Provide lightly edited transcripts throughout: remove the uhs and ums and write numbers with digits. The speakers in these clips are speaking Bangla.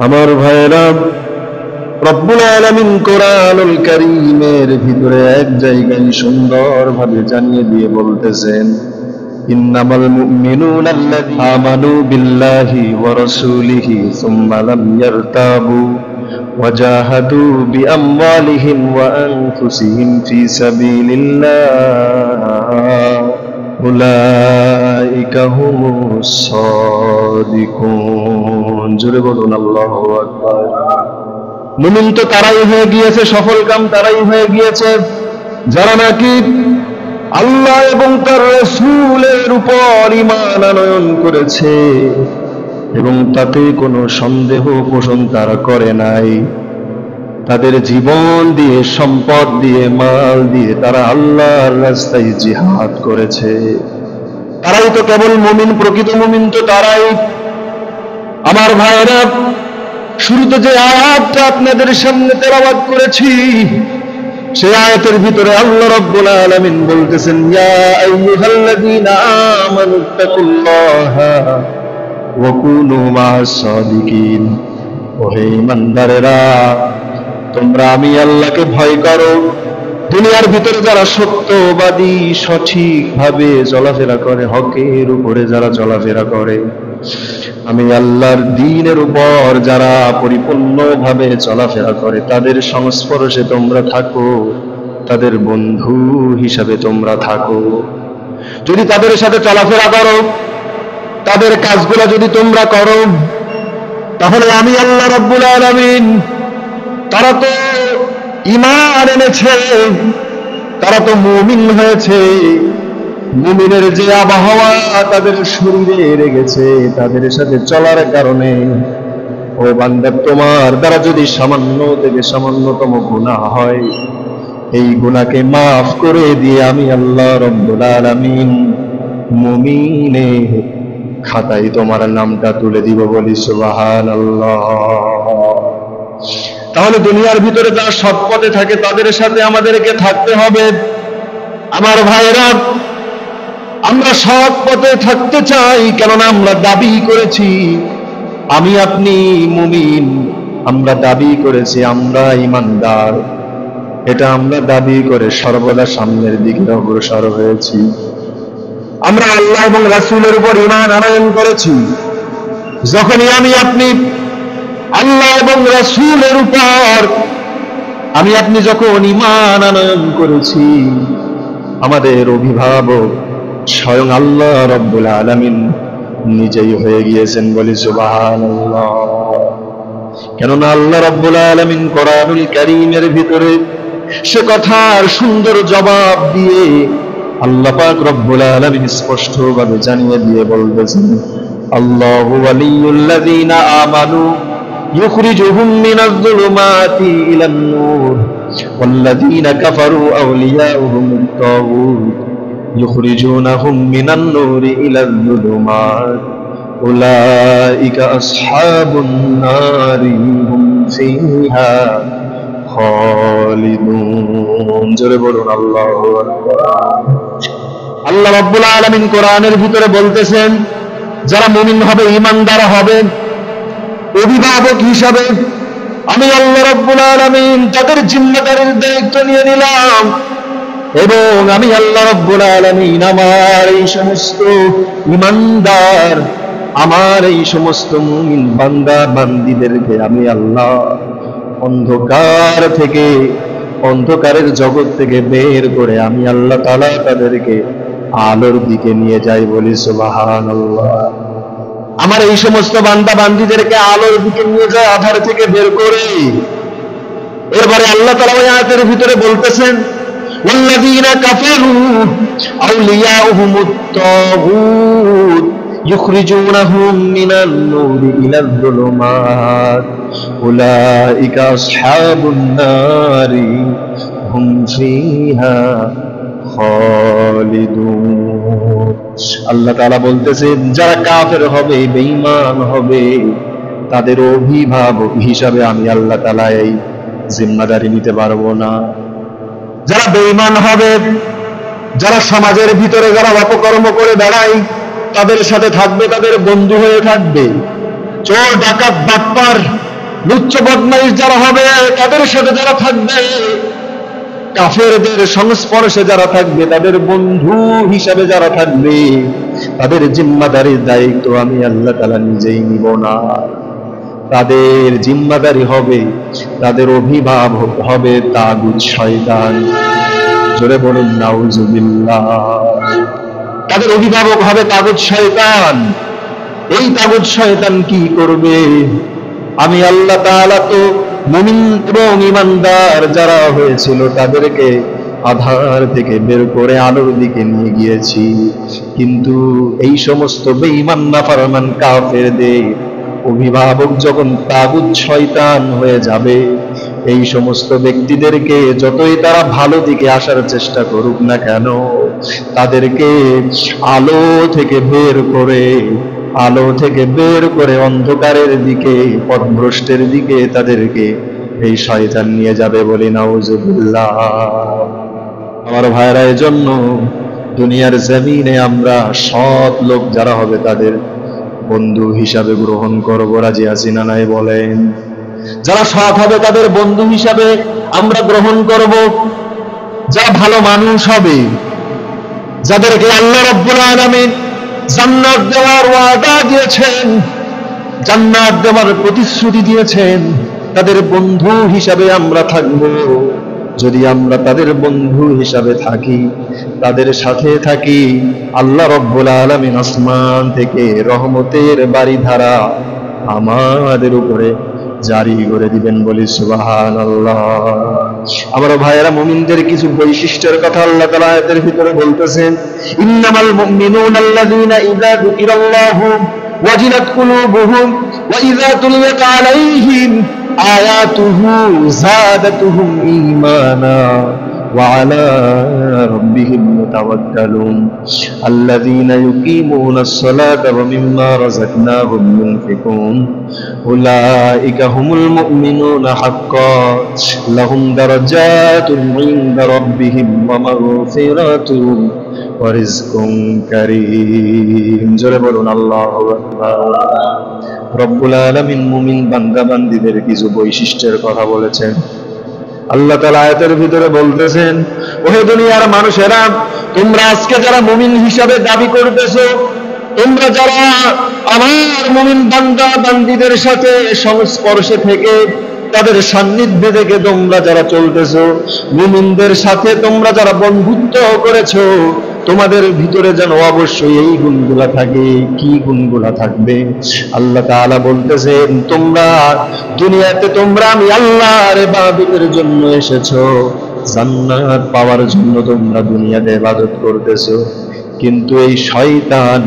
আমার ভাইরা, রব্বুল আলামিন কোরআনুল কারীমের ভিতরে এক জায়গায় সুন্দরভাবে জানিয়ে দিয়ে বলতেছেন, ইন্নামাল মুমিনুনা আল্লাযীনা আমানু বিল্লাহি ওয়া রাসূলিহি সুম্মা লাম ইয়ারতাবু ওয়া জাহাদু বিআমওয়ালিহিম ওয়া আনফুসিহিম ফি সাবিলিল্লাহ উলাইকা হুমুস সাদিকুন। জোরে বলুন আল্লাহু আকবার। মুমিন তো তারাই হয়ে গিয়েছে, সফল কাম তারাই হয়ে গিয়েছে যারা নাকি আল্লাহ এবং তার রাসূলের উপর ঈমান আনয়ন করেছে এবং তাতে কোনো সন্দেহ পোষণ তারা করে নাই। তাদের জীবন দিয়ে, সম্পদ দিয়ে, মাল দিয়ে তারা আল্লাহর রাস্তায় জিহাদ করেছে। তারাই তো কেবল মুমিন, প্রকৃত মুমিন তো তারাই। আমার ভাইরা, শুরুতে যে আয়াতটা আপনাদের সামনে তেলাওয়াত করেছি, সেই আয়াতের ভিতরে আল্লাহ রাব্বুল আলামিন বলতেছেন, ইয়া আইয়ুহাল্লাযীনা আমানুত্তাকুল্লাহা ওয়া কুনু মা'আস সাদিকিন। ওহে ঈমানদারেরা, তোমরা আমি আল্লাহকে ভয় করো। দুনিয়ার ভিতরে যারা সত্যবাদী, সঠিকভাবে চলাফেরা করে, হকের উপরে যারা চলাফেরা করে, আমি আল্লাহর দ্বীনের উপর যারা পরিপূর্ণভাবে চলাফেরা করে, তাদের সংস্পর্শে তোমরা থাকো, তাদের বন্ধু হিসাবে তোমরা থাকো। যদি তাদের সাথে চলাফেরা করো, তাদের কাজগুলো যদি তোমরা করো, তাহলে আমি আল্লাহ রাব্বুল আলামিন, তারা তো ঈমান এনেছে, তারা তো মুমিন হয়েছে, মুমিনের যে আবহাওয়া তাদের শরীরে লেগেছে, তাদের সাথে চলার কারণে, ও বান্দা, তোমার দ্বারা যদি সামান্য থেকে সামান্যতম গুনাহ হয়, এই গুনাহকে মাফ করে দিয়ে আমি আল্লাহ রাব্বুল আলামিন মুমিনের খাতায় তোমার নামটা তুলে দিব। বলি সুবহানাল্লাহ। তাহলে দুনিয়ার ভিতরে যারা সৎ পথে থাকে তাদের সাথে আমাদেরকে থাকতে হবে। আমার ভাইরা, আমরা সৎ পথে থাকতে চাই, কেননা আমরা দাবি করেছি আমি আপনি মুমিন, আমরা দাবি করেছি আমরা ঈমানদার। এটা আমরা দাবি করে সর্বদা সামনের দিকে অগ্রসর হয়েছি। আমরা আল্লাহ এবং রাসূলের উপর ঈমান আনয়ন করেছি। যখনই আমি আপনি আল্লাহ এবং রাসূলের উপর আমি আপনি যখন ঈমান আনয়ন করেছি, আমাদের অভিভাবক স্বয়ং আল্লাহ রাব্বুল আলামিন নিজেই হয়ে গিয়েছেন। বলি সুবহানাল্লাহ। কেননা আল্লাহ রাব্বুল আলামিন কোরআনুল কারীমের ভিতরে সে কথার সুন্দর জবাব দিয়ে আল্লাহ পাক রব্বুল আলামিন স্পষ্টভাবে জানিয়ে দিয়ে বলতেছেন, আল্লাহু ওয়ালিয়ুল্লাযীনা আমানু ইউখরিজুহুম মিনাজ যুলুমাতি ইলান নূর ওয়াল্লাযীনা কাফারু আউলিয়াউহুমুত তাগুত ইউখরিজুনাহুম মিনান নূরি ইলাজ যুলুমাত উলাইকা আসহাবুন নারি হুম ফিহা খালিদুন। জোরে বলুন আল্লাহু আকবার। আল্লাহ রাব্বুল আলামিন কোরআনের ভিতরে বলতেছেন, যারা মুমিন হবে, ঈমানদার হবে, অভিভাবক হিসাবে আমি আল্লাহ রাব্বুল আলামিন তাদের জিম্মাদারির দায়িত্ব নিয়ে নিলাম এবং আমি আল্লাহ রাব্বুল আলামিন আমার এই সমস্ত ঈমানদার, আমার এই সমস্ত মুমিন বান্দা বান্দীদেরকে আমি আল্লাহ অন্ধকার থেকে, অন্ধকারের জগৎ থেকে বের করে আমি আল্লাহ তাআলা তাদেরকে আলোর দিকে নিয়ে যাই। বলি সুবহানাল্লাহ। আমার এই সমস্ত বান্দা বান্দীদেরকে আলোর দিকে নিয়ে যায়, আধার থেকে বের করে। এরপরে আল্লাহ তাআলা ওই আয়াতের ভিতরে বলতেছেন, ওয়াল্লাযীনা কাফারু আউলিয়াউহুমুত তাগুত ইউখরিজুনাহুম মিনান নূরি ইলাজ যুলুমাত উলাইকা আসহাবুন নারি হুম ফিহা খালিদুন। আল্লাহ তাআলা বলতেছেন, যারা কাফের হবে, বেঈমান হবে, তাদের অভিভাবক হিসাবে আমি আল্লাহ তাআলা এই জিম্মাদারি নিতে পারবো না। যারা বেঈমান হবে, যারা সমাজের ভিতরে যারা অপকর্ম করে বেড়ায়, তাদের সাথে থাকবে, তাদের বন্ধু হয়ে থাকবে। চোর ডাকাত বাটপার লুচ্চ বদমাইশ যারা হবে তাদের সাথে যারা থাকবে, কাফেরদের সংস্পর্শে যারা থাকবে, তাদের বন্ধু হিসাবে যারা থাকবে, তাদের জিম্মাদারির দায়িত্ব আমি আল্লাহ তাআলা নিজেই নিব না। তাদের জিম্মাদারি হবে, তাদের অভিভাবক হবে তাগুত শয়তান। জোরে বলুন নাউজুবিল্লাহ। তাদের অভিভাবক হবে তাগুত শয়তান। এই তাগুত শয়তান কি করবে? আমি আল্লাহ তাআলা তো মুমিন এবং ঈমানদার যারা হয়েছিল তাদেরকে আধার থেকে বের করে আলোর দিকে নিয়ে গিয়েছি, কিন্তু এই সমস্ত বেঈমান নাফরমান কাফেরদের অভিভাবক যখন তাগুত শয়তান হয়ে যাবে, এই সমস্ত ব্যক্তিদেরকে যতই তারা ভালো দিকে আসার চেষ্টা করুক না কেন, তাদেরকে আলো থেকে বের করে অন্ধকারের দিকে, পথভ্রষ্টের দিকে তাদেরকে এই শয়তান নিয়ে যাবে, বলি নাউজুবিল্লাহ। আমার ভাইরা, এজন্য দুনিয়ার জমিনে আমরা সৎ লোক যারা হবে তাদের বন্ধু হিসাবে গ্রহণ করব। রাজি আছি না নাই বলেন? যারা সৎ হবে তাদের বন্ধু হিসাবে আমরা গ্রহণ করব। যারা ভালো মানুষ হবে, যাদেরকে আল্লাহ রাব্বুল আলামিন জান্নাত দেওয়ার ওয়াদা দিয়েছেন, জান্নাত দেওয়ার প্রতিশ্রুতি দিয়েছেন, তাদের বন্ধু হিসাবে আমরা থাকব। যদি আমরা তাদের বন্ধু হিসাবে থাকি, তাদের সাথে থাকি, আল্লাহ রাব্বুল আলামিন আসমান থেকে রহমতের বারিধারা আমাদের উপরে জারি করে দিবেন, বলি সুবহানাল্লাহ। আমার ভাইয়েরা, মুমিনদের কিছু বৈশিষ্ট্যের কথা আল্লাহ তাআলা আয়াতের ভিতরে বলতেছেন। ইন্নামাল মুমিনুনা আল্লাযীনা ইযা যুকিরাল্লাহু ওয়াজিলাত কুলুবুহুম ওয়া ইযা তুলিয়াত আলাইহিম আয়াতুহু যাদাতুহুম ঈমানা وعلى ربهم يتوكلون الذين يقيمون الصلاة ومما رزقناهم ينفقون أولئك هم المؤمنون حقا لهم درجات عند ربهم ومغفرة ورزق كريم জোরে বলুন আল্লাহু আকবার। রব্বুল আলামিন মুমিন বান্দা বান্দীদের কিছু বৈশিষ্ট্যের কথা বলেছেন। আল্লাহ তাআলা আয়াতের ভিতরে বলতেছেন, ওহে দুনিয়ার মানুষেরা, তোমরা আজকে যারা মুমিন হিসাবে দাবি করতেছো, তোমরা যারা আমার মুমিন বান্দা বান্দীদের সাথে সংস্পর্শে থেকে, তাদের সান্নিধ্যে থেকে তোমরা যারা চলতেছো, মুমিনদের সাথে তোমরা যারা বন্ধুত্ব করেছো, তোমাদের ভিতরে যেন অবশ্যই এই গুণগুলা থাকে। কি গুণগুলা থাকবে? আল্লাহ তাআলা বলতেছেন, তোমরা দুনিয়াতে তোমরা আমি আল্লাহর ইবাদতের জন্য এসেছো, জান্নাত পাওয়ার জন্য তোমরা দুনিয়াতে ইবাদত করতেছো, কিন্তু এই শয়তান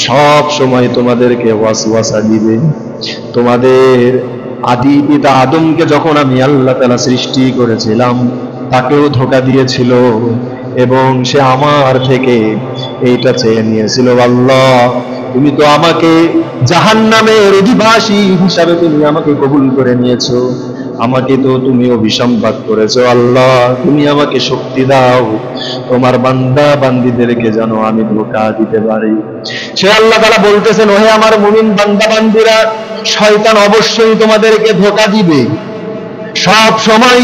সব সময় তোমাদেরকে ওয়াসওয়াসা দিবে। তোমাদের আদি পিতা আদমকে যখন আমি আল্লাহ তাআলা সৃষ্টি করেছিলাম, তাকেও ধোঁকা দিয়েছিল এবং সে আমার থেকে এইটা চেয়ে নিয়েছিল, আল্লাহ তুমি তো আমাকে জাহান্নামের অধিবাসী হিসাবে তুমি আমাকে কবুল করে নিয়েছো, আমাকে তো তুমি অভিসম্পাত করেছো, আল্লাহ তুমি আমাকে শক্তি দাও, তোমার বান্দা বান্দীদেরকে যেন আমি ধোঁকা দিতে পারি। সে আল্লাহ তাআলা বলতেছেন, ওহে আমার মুমিন বান্দা বান্দীরা, শয়তান অবশ্যই তোমাদেরকে ধোঁকা দিবে। সব সময়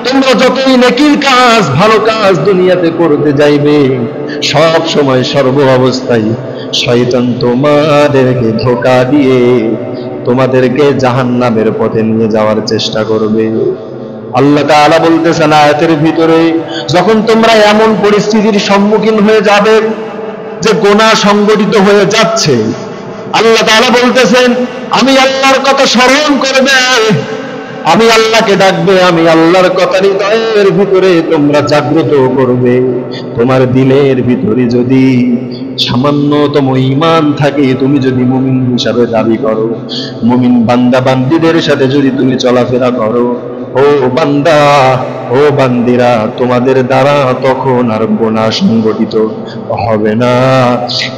তোমরা যতই নেকির কাজ, ভালো কাজ দুনিয়াতে করতে যাইবে, সব সময় সর্ব অবস্থায় শয়তান তোমাদেরকে ধোঁকা দিয়ে তোমাদেরকে জাহান্নামের পথে নিয়ে যাওয়ার চেষ্টা করবে। আল্লাহ তাআলা বলতেছেন আয়াতের ভিতরে, যখন তোমরা এমন পরিস্থিতির সম্মুখীন হয়ে যাবে যে গুনাহ সংগঠিত হয়ে যাচ্ছে, আল্লাহ তাআলা বলতেছেন, আমি আল্লাহর কথা স্মরণ করবে, আমি আল্লাহকে ডাকবে, আমি আল্লাহর কথা হৃদয়ের ভিতরে তোমরা জাগ্রত করবে। তোমার দিলের ভিতরে যদি সামান্যতম ঈমান থাকে, তুমি যদি মুমিন হিসাবে দাবি করো, মুমিন বান্দা বান্দীদের সাথে যদি তুমি চলাফেরা করো, ও বান্দা ও বান্দিরা, তোমাদের দ্বারা তখন আর গুনাহ সংগঠিত হবে না,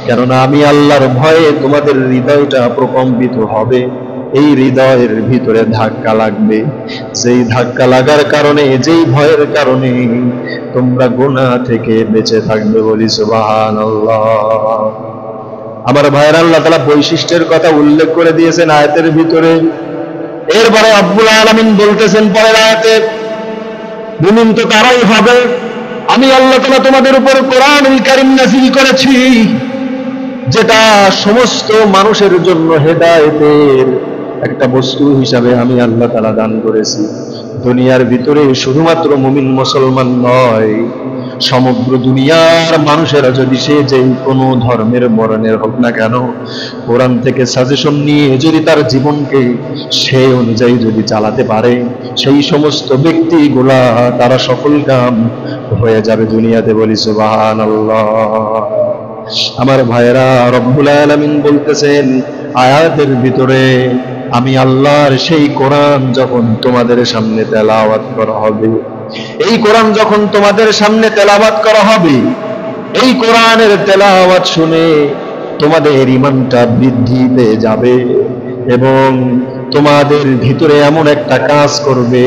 কেননা আমি আল্লাহর ভয়ে তোমাদের হৃদয়টা প্রকম্পিত হবে। এই হৃদয়ের ভিতরে ধাক্কা লাগবে, যেই ধাক্কা লাগার কারণে, যেই ভয়ের কারণে তোমরা গুনাহ থেকে বেঁচে থাকবে, বলি সুবহানাল্লাহ। আমার ভাইয়েরা, আল্লাহ তাআলা বৈশিষ্ট্যের কথা উল্লেখ করে দিয়েছেন আয়াতের ভিতরে। এরপরে রব্বুল আলামিন বলতেছেন পরের আয়াতে, মুমিন তো তারাই হবে, আমি আল্লাহ তাআলা তোমাদের উপর কোরআনুল কারীম নাযিল করেছি যেটা সমস্ত মানুষের জন্য হেদায়েতের একটা বস্তু হিসাবে আমি আল্লাহ তাআলা দান করেছি। দুনিয়ার ভিতরে শুধুমাত্র মুমিন মুসলমান নয়, সমগ্র দুনিয়ার মানুষেরা যদি সে যে কোনো ধর্মের বর্ণের হোক না কেন, কোরআন থেকে সাজেশন নিয়ে যদি তার জীবনকে সেই অনুযায়ী যদি চালাতে পারে, সেই সমস্ত ব্যক্তিগুলা তারা সফল কাম হয়ে যাবে দুনিয়াতে। বলি সুবহানাল্লাহ। আমার ভাইরা, রব্বুল আলামিন বলতেছেন আয়াতের ভিতরে, আমি আল্লাহর সেই কোরআন যখন তোমাদের সামনে তেলাওয়াত করা হবে, এই কোরআন যখন তোমাদের সামনে তেলাওয়াত করা হবে, এই কোরআনের তেলাওয়াত শুনে তোমাদের ঈমানটা বৃদ্ধি পেয়ে যাবে এবং তোমাদের ভিতরে এমন একটা কাজ করবে,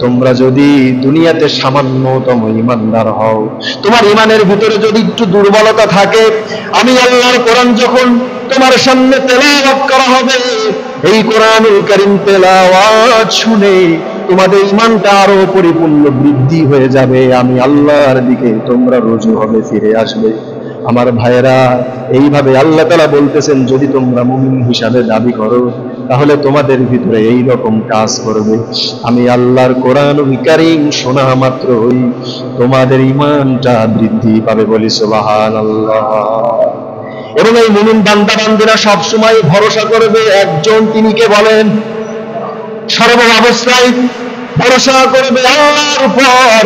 তোমরা যদি দুনিয়াতে সামান্যতম ঈমানদার হও, তোমার ঈমানের ভিতরে যদি একটু দুর্বলতা থাকে, আমি আল্লাহর কোরআন যখন তোমার সামনে তেলাওয়াত করা হবে, এই কোরআনুল কারীম তেলাওয়াত শুনে তোমাদের ঈমানটা আরো পরিপূর্ণ বৃদ্ধি হয়ে যাবে, আমি আল্লাহর দিকে তোমরা রুজু হবে, ফিরে আসবে। আমার ভাইরা, এইভাবে আল্লাহ তাআলা বলতেছেন যদি তোমরা মুমিন হিসাবে দাবি করো তাহলে তোমাদের ভিতরে এই রকম কাজ করবে। আমি আল্লাহর কোরআনুল কারীম শোনা মাত্রই তোমাদের ঈমানটা বৃদ্ধি পাবে। বলি সুবহানাল্লাহ। এবং এই মুমিন বান্দা বান্দীরা সব সময় ভরসা করবে একজন, তিনি কে বলেন? সর্ব অবস্থায় ভরসা করবে আল্লাহর উপর।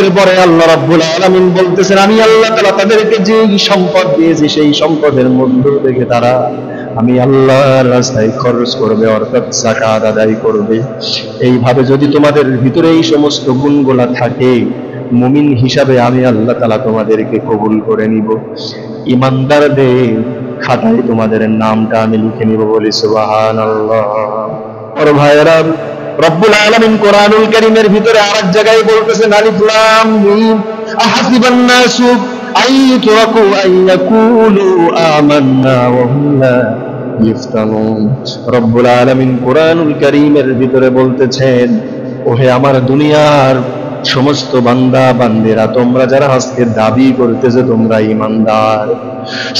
এরপরে আল্লাহ রাব্বুল আলামিন বলতেছেন, আমি আল্লাহ তাআলা তাদেরকে যে সম্পদ দিয়েছি সেই সম্পদের মধ্য থেকে তারা আমি আল্লাহর রাস্তায় খরচ করবে, অর্থাৎ যাকাত আদায় করবে। এইভাবে যদি তোমাদের ভিতরে এই সমস্ত গুণগুলা থাকে, মুমিন হিসাবে আমি আল্লাহ তাআলা তোমাদেরকে কবুল করে নিব, ঈমানদারদের খাতায় তোমাদের নামটা আমি লিখে নিব। বলি সুবহানাল্লাহ। আর ভাইরা, রব্বুল আলামিন কোরআনুল কারীমের ভিতরে আরেক জায়গায় বলতেছেন, আলিফ লাম মিম আহাসিবান নাসু আইয়ুতরাকু আইয়াকুলু আমান্না ওয়া হুম লা ইফতানুন। রব্বুল আলামিন কোরআনুল কারীমের ভিতরে বলতেছেন, ওহে আমার দুনিয়ার সমস্ত বান্দা বান্দিরা, তোমরা যারা আজকে দাবি করতেছে তোমরা ঈমানদার,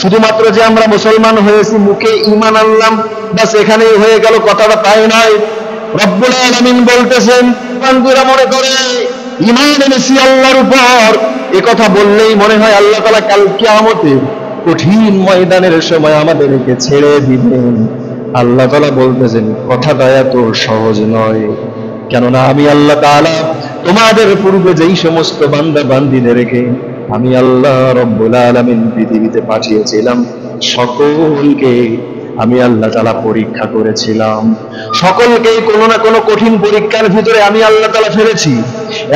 শুধুমাত্র যে আমরা মুসলমান হয়েছি, মুখে ঈমান আনলাম বাস এখানেই হয়ে গেল, কথাটা তাই নয়। রব্বুল আলামিন বলতেছেন, বান্দারা মনে করে ঈমান এনেছি আল্লাহর উপর, এ কথা বললেই মনে হয় আল্লাহ তাআলা কাল কিয়ামতে কঠিন ময়দানের সময় আমাদেরকে ছেড়ে দিবেন। আল্লাহ তাআলা বলতেছেন কথাটা এত সহজ নয়, কেননা আমি আল্লাহ তাআলা তোমাদের পূর্বে যেই সমস্ত বান্দা বান্দীদেরকে আমি আল্লাহ রব্বুল আলামিন পৃথিবীতে পাঠিয়েছিলাম, সকলকে আমি আল্লাহ তাআলা পরীক্ষা করেছিলাম, সকলকেই কোনো না কোনো কঠিন পরীক্ষার ভিতরে আমি আল্লাহ তাআলা ফেলেছি।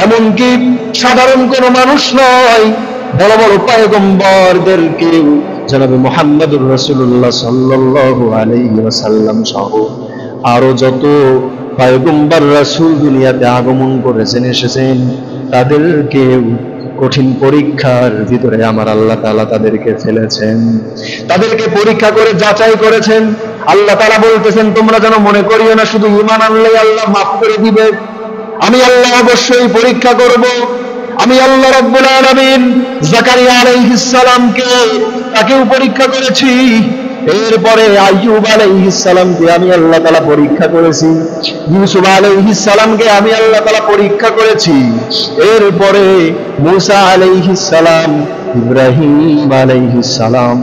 এমনকি সাধারণ কোনো মানুষ নয়, বড় বড় পয়গম্বরদেরকে জনাবে মুহাম্মদুর রাসূলুল্লাহ সাল্লাল্লাহু আলাইহি ওয়াসাল্লাম সহ আরো যত পয়গম্বর রাসূল দুনিয়াতে আগমন করেছেন, এসেছেন, তাদেরকে কঠিন পরীক্ষার ভিতরে আমার আল্লাহ তাআলা তাদেরকে ফেলেছেন, তাদেরকে পরীক্ষা করে যাচাই করেছেন। আল্লাহ তাআলা বলতেছেন, তোমরা যেন মনে করিও না শুধু ঈমান আনলেই আল্লাহ মাফ করে দিবে, আমি আল্লাহ অবশ্যই পরীক্ষা করব। আমি আল্লাহ রাব্বুল আলামিন জাকারিয়া আলাইহিস সালামকে তাকেও পরীক্ষা করেছি, এরপরে আইয়ুব আলাইহিস সালামকে আমি আল্লাহ তাআলা পরীক্ষা করেছি, ইউসুফ আলাইহিস সালামকে আমি আল্লাহ তাআলা পরীক্ষা করেছি, এরপরে মুসা আলাইহিস সালাম, ইব্রাহিম আলাইহিস সালাম,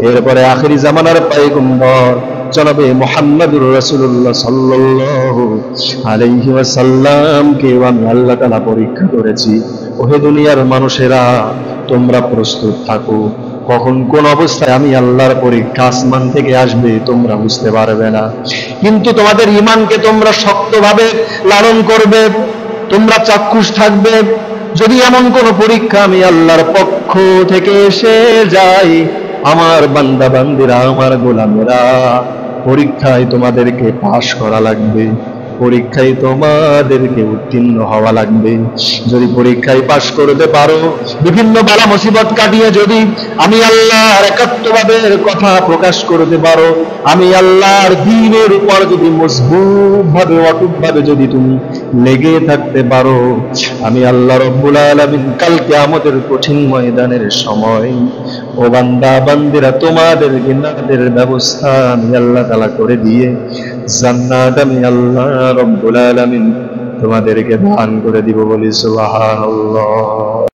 এরপরে আখিরি জামানার পয়গম্বর জনাবে মুহাম্মদুর রাসূলুল্লাহ সাল্লাল্লাহু আলাইহি ওয়াসাল্লামকে আমি আল্লাহ তাআলা পরীক্ষা করেছি। ওহে দুনিয়ার মানুষেরা, তোমরা প্রস্তুত থাকো, কখন কোন অবস্থায় আমি আল্লাহর পরীক্ষা আসমান থেকে আসবে তোমরা বুঝতে পারবে না, কিন্তু তোমাদের ঈমানকে তোমরা শক্তভাবে লালন করবে, তোমরা চাক্ষুষ থাকবে। যদি এমন কোন পরীক্ষা আমি আল্লাহর পক্ষ থেকে এসে যায়, আমার বান্দা বান্দিরা, আমার গোলামেরা, পরীক্ষায় তোমাদেরকে পাশ করা লাগবে, পরীক্ষায় তোমাদেরকে উত্তীর্ণ হওয়া লাগবে। যদি পরীক্ষায় পাশ করতে পারো, বিভিন্ন বালা মুসিবত কাটিয়ে যদি আমি আল্লাহর একাত্মবাদের কথা প্রকাশ করতে পারো, আমি আল্লাহর দ্বীনের উপর যদি মজবুত ভাবে অটুট ভাবে যদি তুমি লেগে থাকতে পারো, আমি আল্লাহ রব্বুল আলামিন কাল কিয়ামতের কঠিন ময়দানের সময় ও বান্দা বান্দিরা তোমাদের জান্নাতের ব্যবস্থা আমি আল্লাহ তাআলা করে দিয়ে জান্নাত আমি আল্লাহ রব্বুল আলামিন তোমাদেরকে দান করে দিব। বলি সুবহানাল্লাহ।